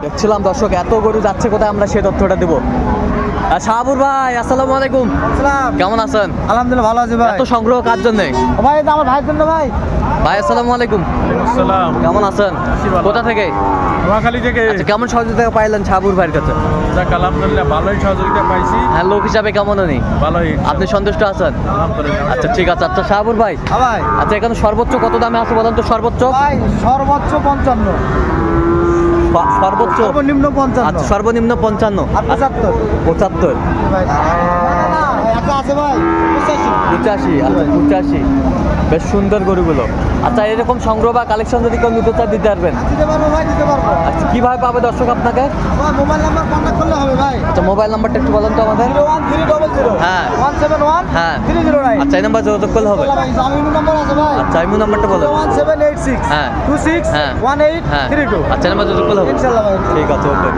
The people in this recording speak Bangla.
দেখছিলাম দর্শক এত গরু যাচ্ছে কোথায়, আমরা সেই তথ্যটা দেবো। শাহাবুর ভাই আসসালামু আলাইকুম। কেমন আছেন? আলহামদুলিল্লাহ ভালো আছি ভাই। এত সংগ্রহ কার জন্য? ভাই এটা আমার ভাইয়ের জন্য ভাই। ভাই আসসালামু আলাইকুম। আসসালাম। কেমন আছেন? কোথা থেকে? নোয়াখালী থেকে। আচ্ছা, কেমন সহযোগিতা পাইলেন শাহাবুর ভাইয়ের কাছে? যাক আলহামদুলিল্লাহ ভালোই সহযোগিতা পাইছি। হ্যাঁ, লোক হিসাবে কেমন উনি? ভালোই। আপনি সন্তুষ্ট আছেন? আলহামদুলিল্লাহ। আচ্ছা ঠিক আছে। আচ্ছা শাহাবুর ভাই, হ্যাঁ ভাই। আচ্ছা এখানে সর্বোচ্চ কত দামে আছে বলেন তো? সর্বোচ্চ ভাই সর্বোচ্চ 55, সর্বোচ্চ সর্বনিম্ন 55। আচ্ছা সর্বনিম্ন 55 আর 75 75 ভাই। একটা আছে ভাই 85। 85। আচ্ছা 85। বেশ সুন্দর গরুগুলো। আচ্ছা এরকম সংগ্রহ বা কালেকশন যদি কেউ নিতে চায় দিতে পারবেন? দিতে পারবো ভাই, দিতে পারবো। আচ্ছা কিভাবে পাবে দর্শক আপনাকে? আমার মোবাইল নাম্বার কন্ট্যাক্ট করলে হবে ভাই। আচ্ছা মোবাইল নাম্বারটা একটু বলেন তো আমাদের। 01300 হ্যাঁ 171 হ্যাঁ 309। আচ্ছা এই নাম্বার যোগাযোগ করলে হবে। ভাই জামিন নাম্বার আছে ভাই। আচ্ছা ইমো নাম্বারটা বলেন। 1786 হ্যাঁ 26 হ্যাঁ 18 হ্যাঁ 32। আচ্ছা এই নাম্বার যোগাযোগ করলে হবে। ইনশাআল্লাহ ভাই। ঠিক আছে, ওকে।